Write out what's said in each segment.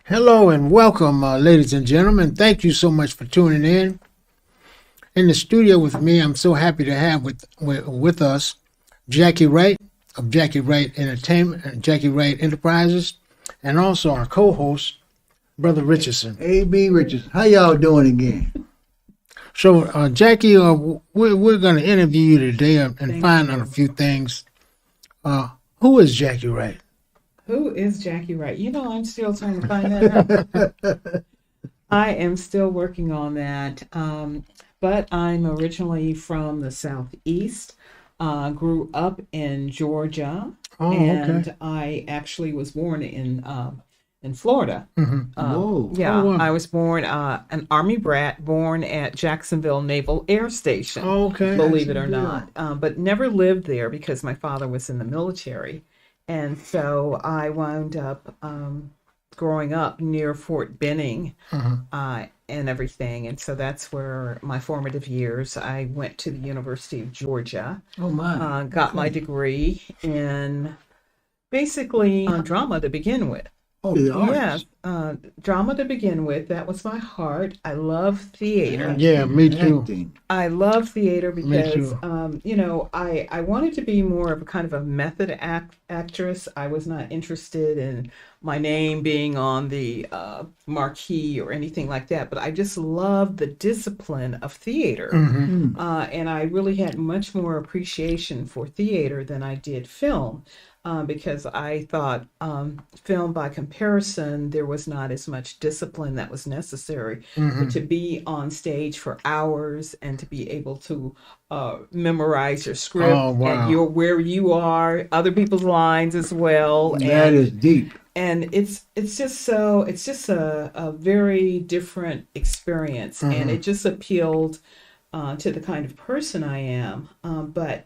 Hello and welcome, ladies and gentlemen. Thank you so much for tuning in. In the studio with me, I'm so happy to have with us Jackie Wright of Jackie Wright Entertainment and Jackie Wright Enterprises, and also our co-host, Brother Richardson. A.B. Richardson. How y'all doing again? So, Jackie, we're going to interview you today and find out a few things. Who is Jackie Wright? Who is Jackie Wright? I'm still trying to find that out. I am still working on that. But I'm originally from the Southeast. Grew up in Georgia. Okay. I actually was born in Florida. Mm-hmm. Yeah, wow. I was born an Army brat, born at Jacksonville Naval Air Station. Okay. Believe it or not. But never lived there because my father was in the military. And so I wound up growing up near Fort Benning and everything. And so that's where my formative years, I went to the University of Georgia. Oh, my. Got my degree in basically drama to begin with. Oh, the arts. Yes, drama to begin with. That was my heart. I love theater. Yeah, me too. Acting. I love theater because, too. I wanted to be more of a kind of a method actress. I was not interested in my name being on the marquee or anything like that, but I just loved the discipline of theater. Mm-hmm. And I really had much more appreciation for theater than I did film. Because I thought film, by comparison, there was not as much discipline that was necessary. But to be on stage for hours and to be able to memorize your script and where you are, other people's lines as well. That is deep. And it's just a very different experience, and it just appealed to the kind of person I am. But,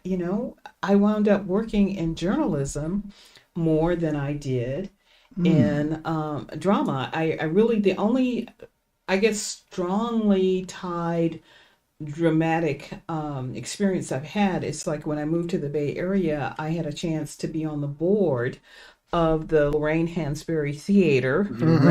I wound up working in journalism more than I did in drama. I really, the only, I guess, strongly tied dramatic experience I've had is like when I moved to the Bay Area, I had a chance to be on the board of the Lorraine Hansberry Theater,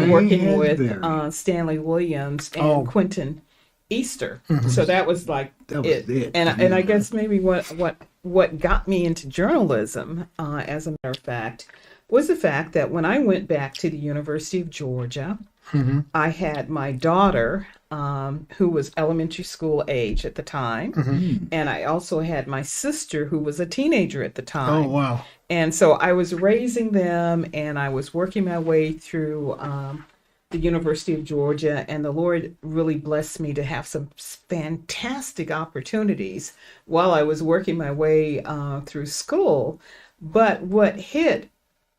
working with Stanley Williams and Quentin Easter. So that was like it. And I guess maybe what got me into journalism, as a matter of fact, was the fact that when I went back to the University of Georgia, I had my daughter, who was elementary school age at the time, and I also had my sister who was a teenager at the time. Oh, wow. And so I was raising them, and I was working my way through the University of Georgia, and the Lord really blessed me to have some fantastic opportunities while I was working my way through school. But what hit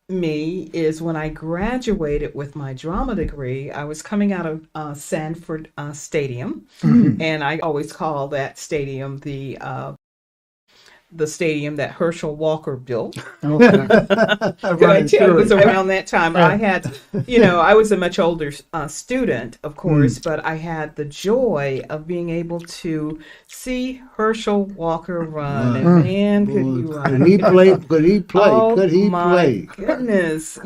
me is when I graduated with my drama degree, I was coming out of Sanford Stadium, and I always call that stadium the stadium that Herschel Walker built. Okay. It was around that time. I had, I was a much older student, of course, but I had the joy of being able to see Herschel Walker run. And man, could he run. Could he play? Could he play? Oh, Could he play? My goodness.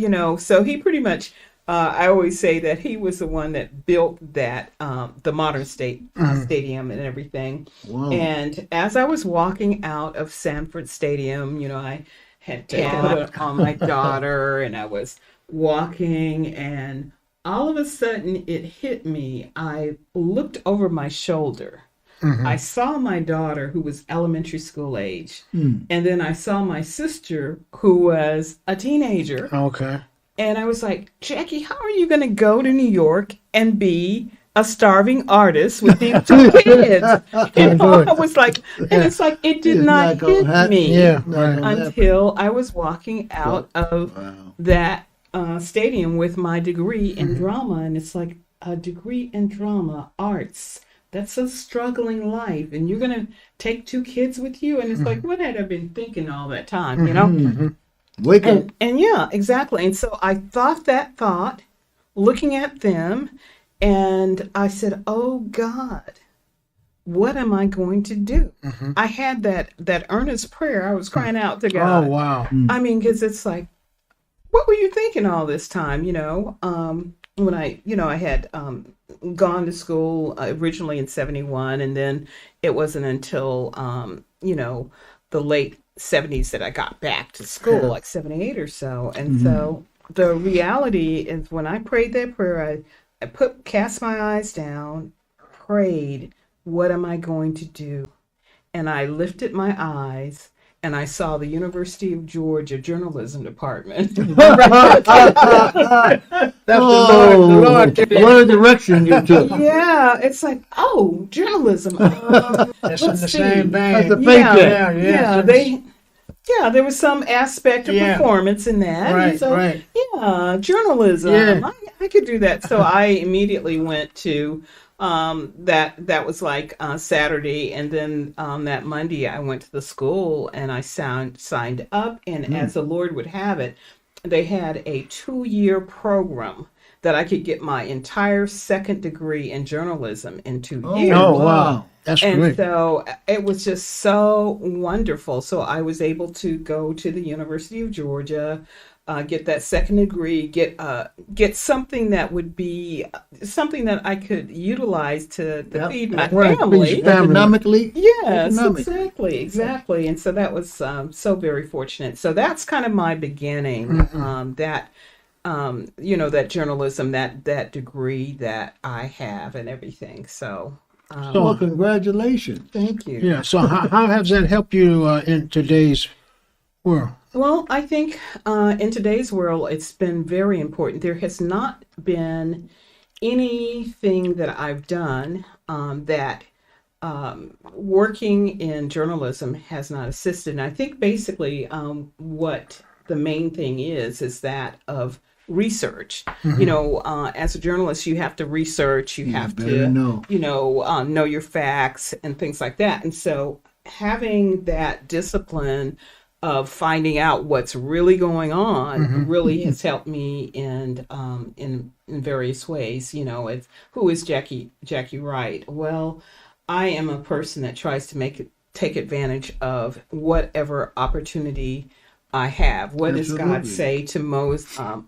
So he pretty much, I always say that he was the one that built that, the modern stadium and everything. Wow. And as I was walking out of Sanford Stadium, I had tapped on my daughter, and I was walking, and all of a sudden it hit me. I looked over my shoulder. I saw my daughter, who was elementary school age, and then I saw my sister, who was a teenager. Okay. And I was like, Jackie, how are you going to go to New York and be a starving artist with these two kids? I was like, and it's like, it did not hit me until I was walking out of that stadium with my degree in drama. And it's like, a degree in drama, arts, that's a struggling life. And you're going to take two kids with you? And it's like, what had I been thinking all that time, Wake up. And yeah, exactly. And so I thought that thought, looking at them, and I said, oh God, what am I going to do? I had that earnest prayer. I was crying out to God. Oh, wow. I mean, because it's like, what were you thinking all this time, when I had gone to school originally in 71, and then it wasn't until, the late 70s that I got back to school, Yeah. like 78 or so. And so the reality is when I prayed that prayer, I cast my eyes down, prayed, what am I going to do? And I lifted my eyes and I saw the University of Georgia journalism department. That's the Lord. The Lord. What a direction you took. Yeah, it's like, oh, journalism. That's in Let's the see. same vein. That's a Yeah, paycheck. there was some aspect of Yeah. performance in that. And Right, so, right. yeah, journalism. Yeah. I could do that. So I immediately went to that was like Saturday, and then that Monday I went to the school and I signed up, and as the Lord would have it, they had a 2-year program that I could get my entire second degree in journalism in 2 years. Oh, wow. That's And great. so it was just so wonderful. So I was able to go to the University of Georgia, get that second degree, get something that would be something that I could utilize to Yep. feed my Right, family. feed your family. Economically, Yes, economic. exactly. And so that was so very fortunate. So that's kind of my beginning. That journalism, that degree that I have and everything. So. Well, congratulations. Thank you. Yeah. So how has that helped you in today's world? Well, I think in today's world, it's been very important. There has not been anything that I've done that working in journalism has not assisted. And I think basically what the main thing is that of research. As a journalist, you have to research, you have better to know. know your facts and things like that. And so having that discipline of finding out what's really going on really has helped me in various ways. Who is Jackie Wright? Well, I am a person that tries to take advantage of whatever opportunity I have. What does God Absolutely. say to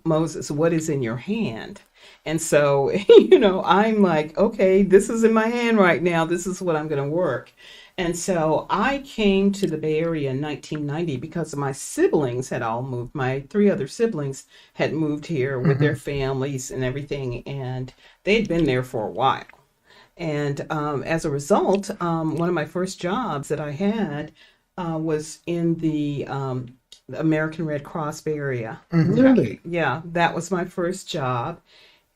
Moses? What is in your hand? And so, I'm like, okay, this is in my hand right now. This is what I'm going to work. And so I came to the Bay Area in 1990 because my siblings had all moved. My 3 other siblings had moved here with their families and everything, and they'd been there for a while. And as a result, one of my first jobs that I had was in the American Red Cross Bay Area. Really? Yeah, that was my first job.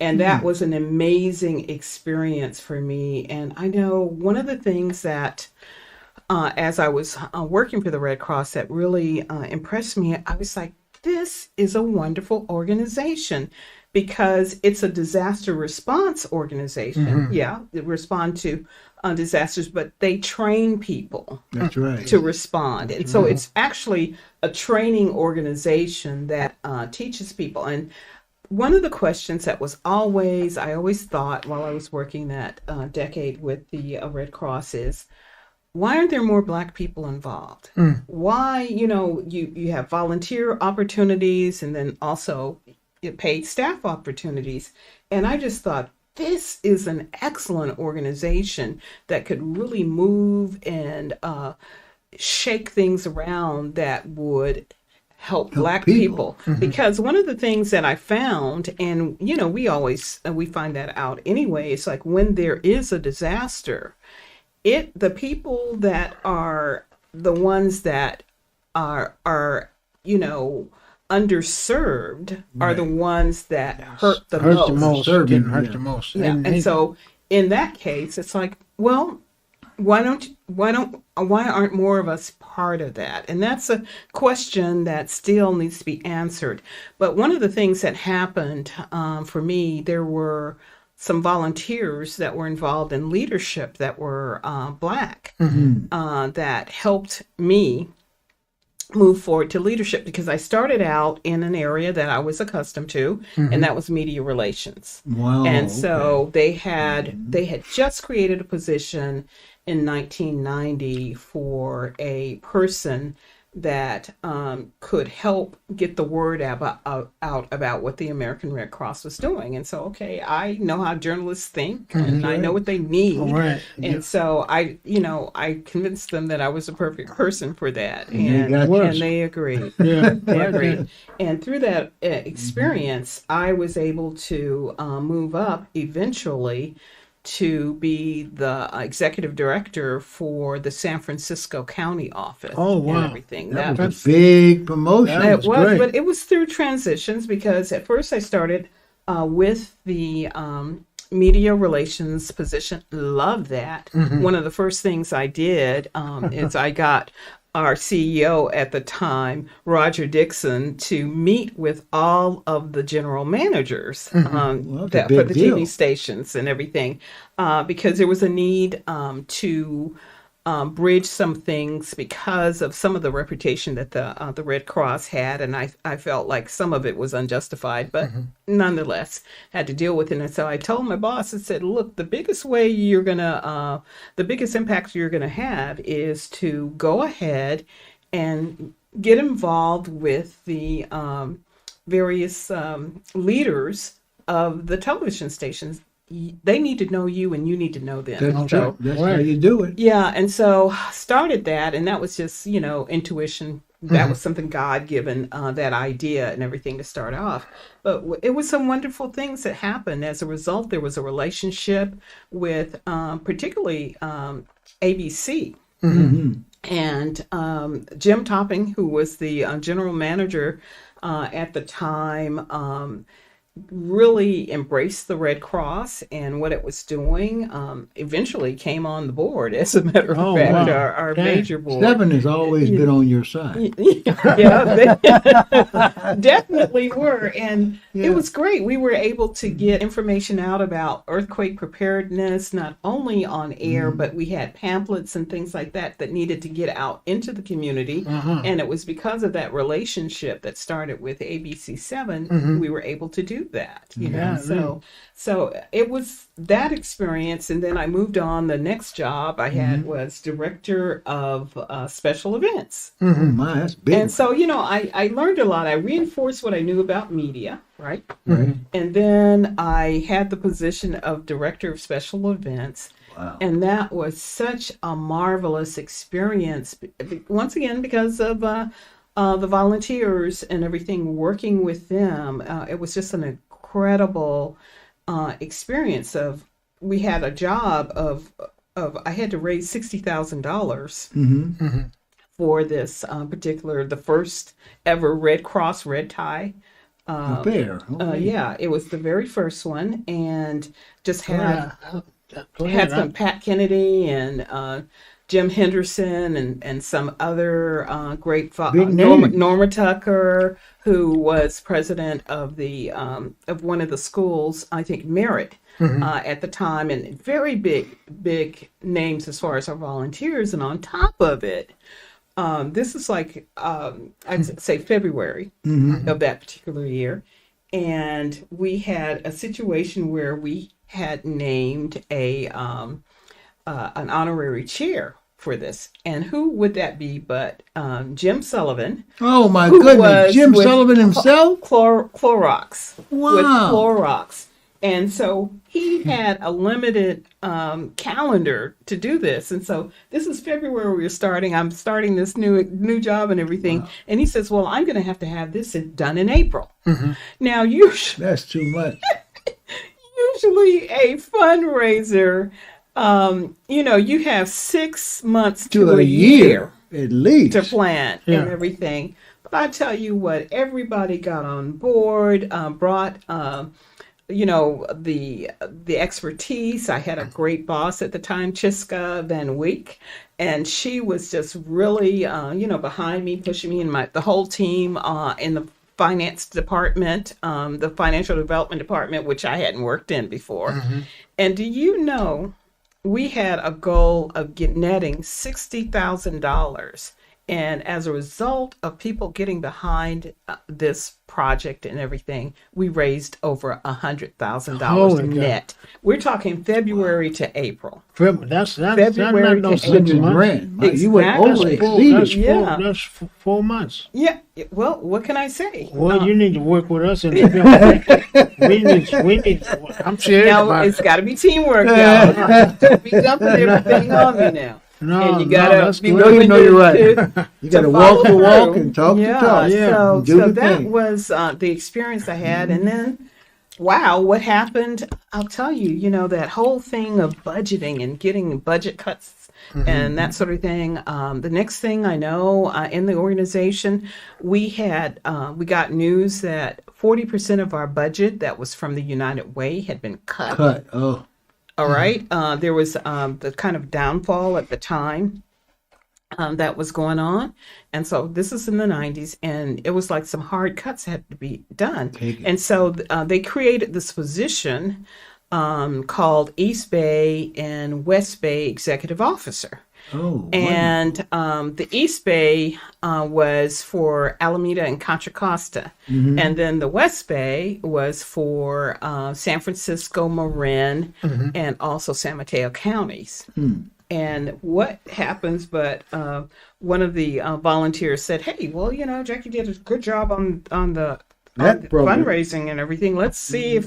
And that was an amazing experience for me. And I know one of the things that, as I was working for the Red Cross, that really impressed me, I was like, this is a wonderful organization because it's a disaster response organization. Yeah, they respond to disasters, but they train people That's right. to respond. And so it's actually a training organization that teaches people. And one of the questions that I always thought while I was working that decade with the Red Cross is, why aren't there more Black people involved? Why, you have volunteer opportunities and then also paid staff opportunities. And I just thought, this is an excellent organization that could really move and shake things around that would help Black people. Because one of the things that I found, and we find that out anyway, it's like when there is a disaster, the people that are the ones that are underserved are the ones that hurt the Hurt most. the most. Serving, Getting hurt yeah. the most. Yeah, and so in that case, it's like, well, why aren't more of us part of that? And that's a question that still needs to be answered. But one of the things that happened for me, there were some volunteers that were involved in leadership that were Black that helped me move forward to leadership, because I started out in an area that I was accustomed to, and that was media relations. Wow. And so they had just created a position in 1990 for a person that could help get the word out about what the American Red Cross was doing. And so, okay, I know how journalists think, and I know what they need. Right. And so I convinced them that I was the perfect person for that. And they agreed. Yeah. They agreed. And through that experience, I was able to move up eventually to be the executive director for the San Francisco County office. Oh, wow. And everything. That was a big promotion. That was great. But it was through transitions, because at first I started with the media relations position. Love that. One of the first things I did is I got our CEO at the time, Roger Dixon, to meet with all of the general managers for the TV stations and everything, because there was a need to bridge some things because of some of the reputation that the Red Cross had, and I felt like some of it was unjustified, but nonetheless had to deal with it. And so I told my boss, I said, "Look, the biggest impact you're gonna have is to go ahead and get involved with the various leaders of the television stations. They need to know you, and you need to know them." That's how you do it. Yeah, and so started that, and that was just, intuition. That was something God-given, that idea and everything to start off. But it was some wonderful things that happened. As a result, there was a relationship with particularly ABC. And Jim Topping, who was the general manager at the time, really embraced the Red Cross and what it was doing. Eventually came on the board, as a matter of fact, wow. our major board. Stephen has always been on your side. Yeah, they definitely were. And it was great. We were able to get information out about earthquake preparedness, not only on air, but we had pamphlets and things like that needed to get out into the community. And it was because of that relationship that started with ABC7, we were able to do that, so it was that experience. And then I moved on. The next job I had was director of special events. My, that's big. And so, I learned a lot. I reinforced what I knew about media, right? And then I had the position of director of special events. Wow. And that was such a marvelous experience, once again, because of the volunteers and everything, working with them. It was just an incredible experience. We had a job of I had to raise $60,000 for this the first ever Red Cross red tie. Fair. Okay. Yeah, it was the very first one, and just had some Pat Kennedy and Jim Henderson and some other great Norma Tucker, who was president of of one of the schools, I think Merritt, at the time, and very big names as far as our volunteers. And on top of it, this is like I'd say February of that particular year, and we had a situation where we had named an honorary chair for this. And who would that be but Jim Sullivan? Oh my goodness, Jim Sullivan himself? Clorox. Wow. With Clorox. And so he had a limited calendar to do this. And so this is February we're starting. I'm starting this new job and everything. Wow. And he says, well, I'm going to have this done in April. Now, usually... That's too much. Usually a fundraiser, you have 6 months to a year at least to plan and everything. But I tell you what, everybody got on board, brought, the expertise. I had a great boss at the time, Chiska Van Week, and she was just really, behind me, pushing me, and the whole team in the finance department, the financial development department, which I hadn't worked in before. And do you know, we had a goal of netting $60,000 And as a result of people getting behind this project and everything, we raised over $100,000 net. We're talking February to April. That's February not no to April. $6,000. Exactly. You went over exceeded. That's 4 months. Yeah. Well, what can I say? Well, you need to work with us, and we need. I'm serious. Now it's got to be teamwork, y'all. Don't be dumping everything on me now. No, and you gotta be willing you're right. to You gotta walk the walk and talk the talk. Yeah. So that was the experience I had, and then, wow, what happened? I'll tell you. That whole thing of budgeting and getting budget cuts and that sort of thing. The next thing I know, in the organization, we got news that 40% of our budget that was from the United Way had been cut. Oh. All right. There was the kind of downfall at the time that was going on. And so this is in the 90s, and it was like some hard cuts had to be done. And so they created this position called East Bay and West Bay Executive Officer. Oh, and the East Bay was for Alameda and Contra Costa. And then the West Bay was for San Francisco, Marin, and also San Mateo counties. And what happens, but one of the volunteers said, hey, well, Jackie did a good job on the fundraising and everything. Let's see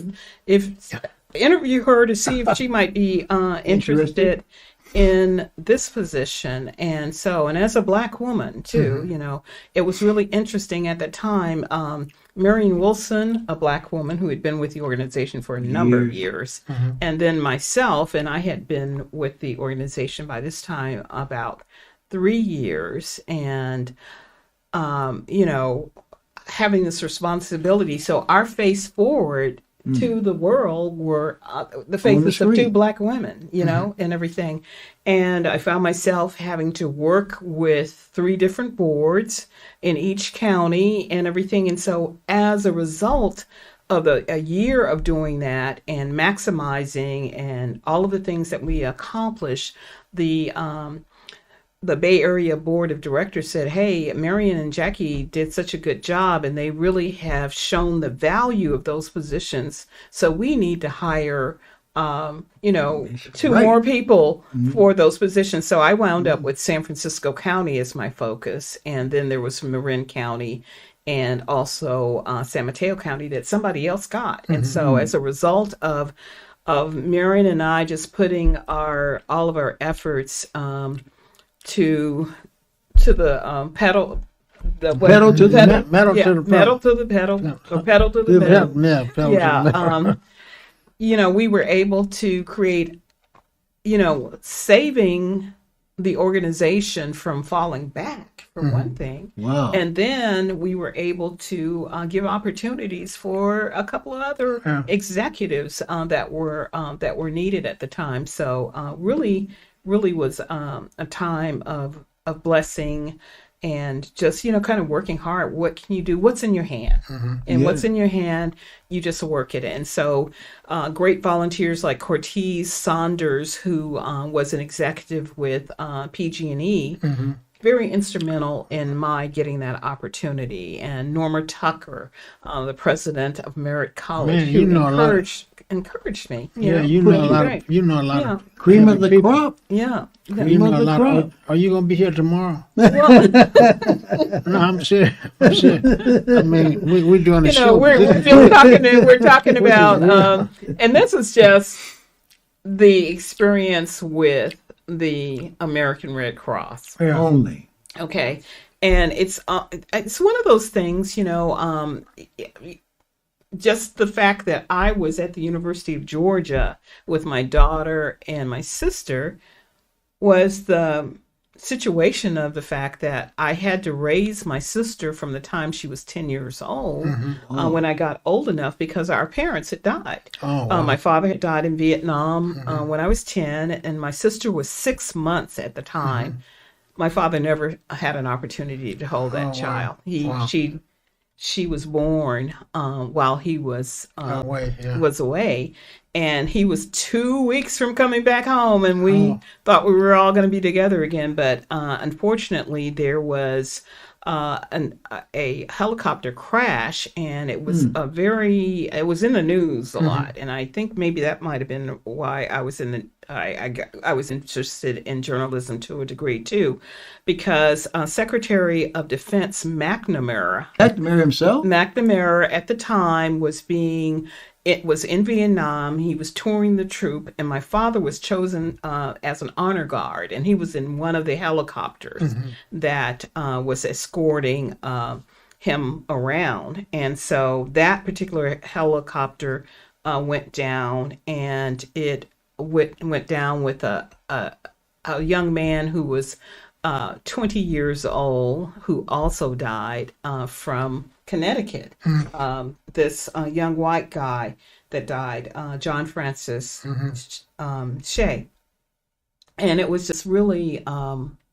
if interview her to see if she might be interested in this position. And as a Black woman too, it was really interesting at that time. Marion Wilson, a Black woman who had been with the organization for a number of years, and then myself, and I had been with the organization by this time about 3 years, and having this responsibility. So our face forward to the world were the faces of 2 Black women, and everything. And I found myself having to work with 3 different boards in each county and everything. And so as a result of a year of doing that and maximizing and all of the things that we accomplished, the Bay Area Board of Directors said, hey, Marion and Jackie did such a good job, and they really have shown the value of those positions. So we need to hire, 2 more people for those positions. So I wound up with San Francisco County as my focus. And then there was Marin County and also San Mateo County that somebody else got. And so as a result of Marion and I just putting all of our efforts to the pedal, pedal to the metal to the pedal, or pedal to the metal. We were able to create, saving the organization from falling back, for one thing. Wow. And then we were able to give opportunities for a couple of other executives that were needed at the time. So really was a time of blessing and just, kind of working hard. What can you do? What's in your hand? And what's in your hand, you just work it. And so great volunteers like Cortez Saunders, who was an executive with PG&E, very instrumental in my getting that opportunity. And Norma Tucker, the president of Merritt College, who encouraged me. You know a lot of cream of the crop. Yeah. You know a lot of, are you going to be here tomorrow? Well, no, I'm serious. I mean, we're doing a show. We're talking about, and this is just the experience with the American Red Cross. Only. Okay. And it's one of those things, just the fact that I was at the University of Georgia with my daughter and my sister was the situation of the fact that I had to raise my sister from the time she was 10 years old when I got old enough, because our parents had died. My father had died in Vietnam when I was 10, and my sister was 6 months at the time. My father never had an opportunity to hold that child. She she was born while he was away, and he was 2 weeks from coming back home, and we thought we were all going to be together again. But unfortunately, there was a helicopter crash, and it was it was in the news a lot, and I think maybe that might have been why I was I was interested in journalism to a degree too, because Secretary of Defense McNamara himself, McNamara at the time it was in Vietnam. He was touring the troop, and my father was chosen as an honor guard, and he was in one of the helicopters that was escorting him around. And so that particular helicopter went down, and it went down with a young man who was 20 years old, who also died from Connecticut. This young white guy that died, John Francis Shea. And it was just really,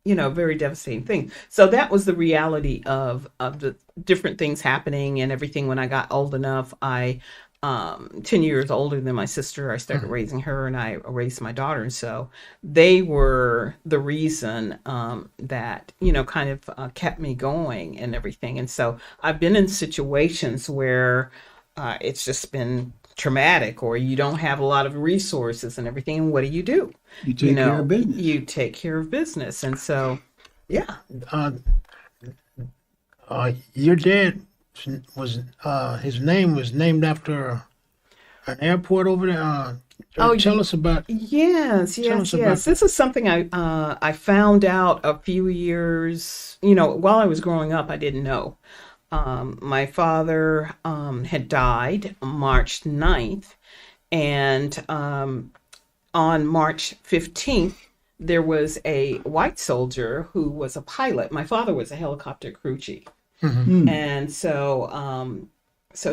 very devastating thing. So that was the reality of the different things happening and everything. When I got old enough, 10 years older than my sister, I started raising her, and I raised my daughter. And so they were the reason that, kind of kept me going and everything. And so I've been in situations where it's just been traumatic, or you don't have a lot of resources and everything. And what do? You take care of business. You take care of business. And so, yeah. Your dad was his name was named after an airport over there. Tell us about. Yes. This is something I found out a few years. While I was growing up, I didn't know. My father had died March 9th, and on March 15th, there was a white soldier who was a pilot. My father was a helicopter crew chief. And so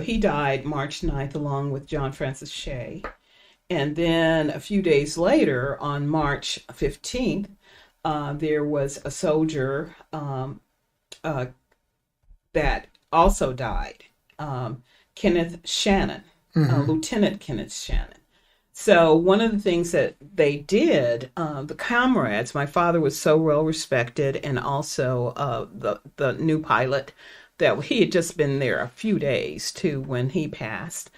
he died March 9th along with John Francis Shea. And then a few days later, on March 15th, there was a soldier that also died, Kenneth Shannon, Lieutenant Kenneth Shannon. So one of the things that they did, the comrades, my father was so well respected, and also the new pilot, that he had just been there a few days too when he passed.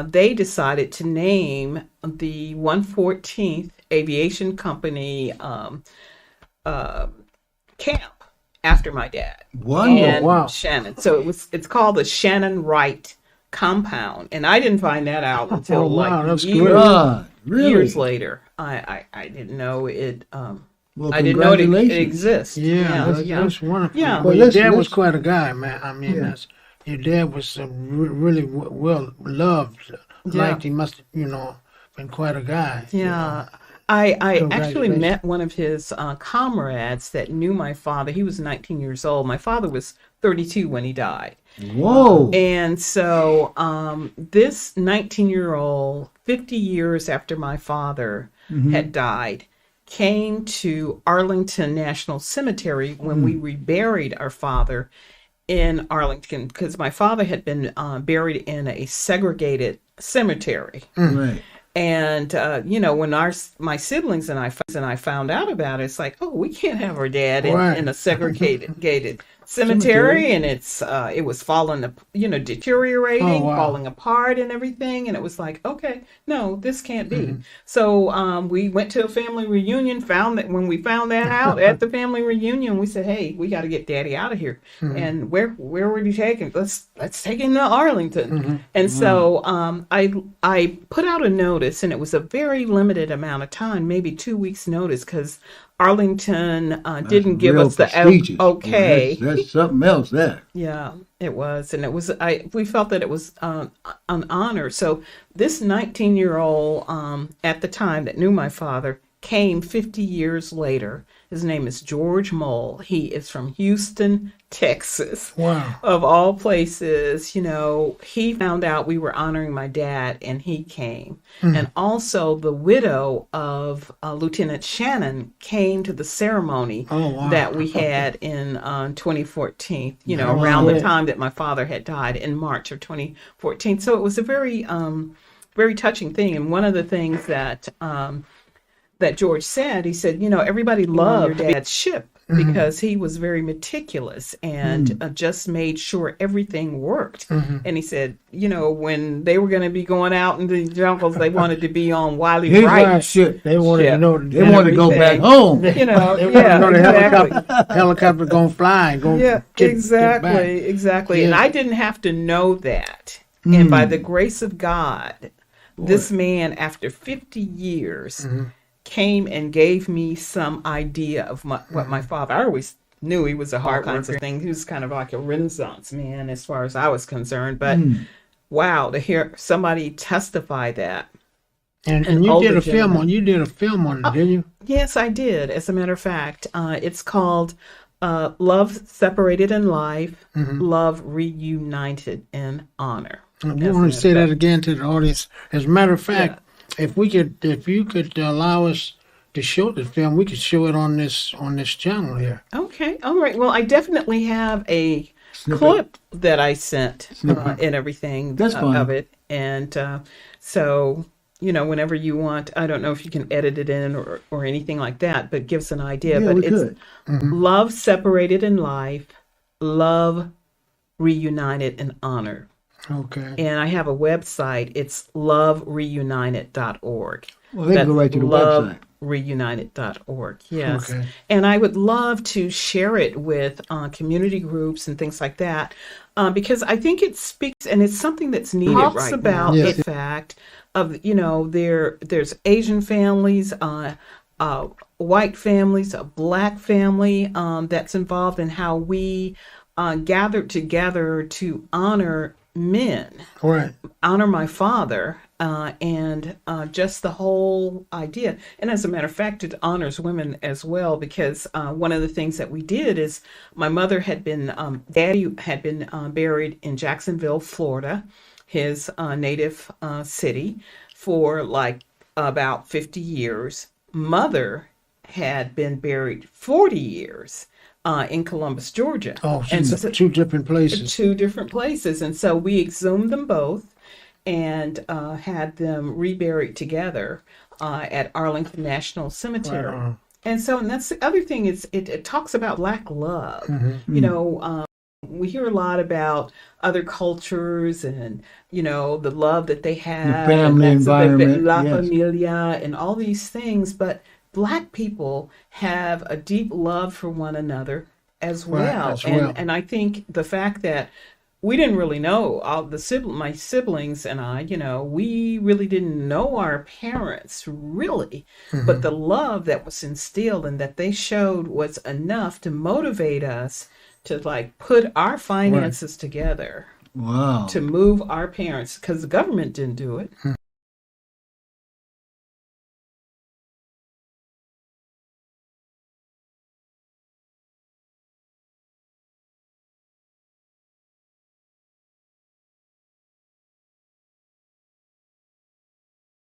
They decided to name the 114th Aviation Company camp after my dad. Wow. Shannon. So it's called the Shannon Wright compound, and I didn't find that out until years later. I didn't know it. I didn't know it exists. That's wonderful. Yeah. Well, your dad was quite a guy, man. I mean, your dad was really well loved. Liked. He must have, been quite a guy. Yeah. I actually met one of his comrades that knew my father. He was 19 years old. My father was 32 when he died. Whoa. And so this 19-year-old, 50 years after my father had died, came to Arlington National Cemetery when we reburied our father in Arlington, because my father had been buried in a segregated cemetery. Right. And when my siblings and I found out about it, it's like, oh, we can't have our dad in a segregated cemetery, and it was deteriorating, falling apart and everything, and it was like, okay, no, this can't be. So we went to a family reunion. When we found that out at the family reunion, we said, hey, we got to get Daddy out of here. And where would you take him? Let's take him to Arlington. And so I put out a notice, and it was a very limited amount of time, maybe 2 weeks notice, because Arlington didn't give us the okay. Well, that's something else there. Yeah, it was. And it was, we felt that it was an honor. So this 19-year-old at the time that knew my father came 50 years later. His name is George Mole. He is from Houston, Texas. Wow. Of all places, you know, he found out we were honoring my dad and he came. And also the widow of Lieutenant Shannon came to the ceremony that we had in 2014, you know, around the time that my father had died in March of 2014. So it was a very, very touching thing. And one of the things that that George said, he said, you know, everybody loved your dad's ship because he was very meticulous and just made sure everything worked. And he said, you know, when they were going to be going out in the jungles, they wanted to be on Wiley Wright's ship. They wanted to know. They wanted to go back home. You know, They yeah, wanted to know exactly. the helicopter going to fly and go get back. Exactly. Yeah. And I didn't have to know that. And by the grace of God, this man, after 50 years, came and gave me some idea of what my father. I always knew he was a hard kinds of thing. He was kind of like a Renaissance man as far as I was concerned. But wow, to hear somebody testify that. And you did a film on it, didn't you? Yes, I did. As a matter of fact, it's called Love Separated in Life, Love Reunited in Honor. You want to say that again to the audience? As a matter of fact, if you could allow us to show the film, we could show it on this channel here. Okay, all right. Well, I definitely have a clip that I sent and everything of it, and so you know, whenever you want, I don't know if you can edit it in or anything like that, but gives an idea. Yeah, but we it's could. Love Separated in Life, Love Reunited in Honor. Okay. And I have a website. It's lovereunited.org. Well, they can go right to the website. Lovereunited.org. Yes. Okay. And I would love to share it with community groups and things like that because I think it speaks and it's something that's needed right about Yes. the fact of, you know, there's Asian families, white families, a black family that's involved in how we gathered together to honor men, Right. honor my father, and just the whole idea. And as a matter of fact, it honors women as well, because one of the things that we did is my mother had been, daddy had been buried in Jacksonville, Florida, his native city, for like about 50 years. Mother had been buried 40 years in Columbus, Georgia. Oh, and so two different places. Two different places. And so we exhumed them both and had them reburied together at Arlington National Cemetery. Wow. And so, and that's the other thing, is it talks about Black love. You know, we hear a lot about other cultures and, you know, the love that they have. The family and that's environment. La Yes. Familia and all these things. But Black people have a deep love for one another as well. as well. And I think the fact that we didn't really know, all my siblings and I, you know, we really didn't know our parents, really. But the love that was instilled and that they showed was enough to motivate us to like put our finances together Wow. to move our parents, because the government didn't do it.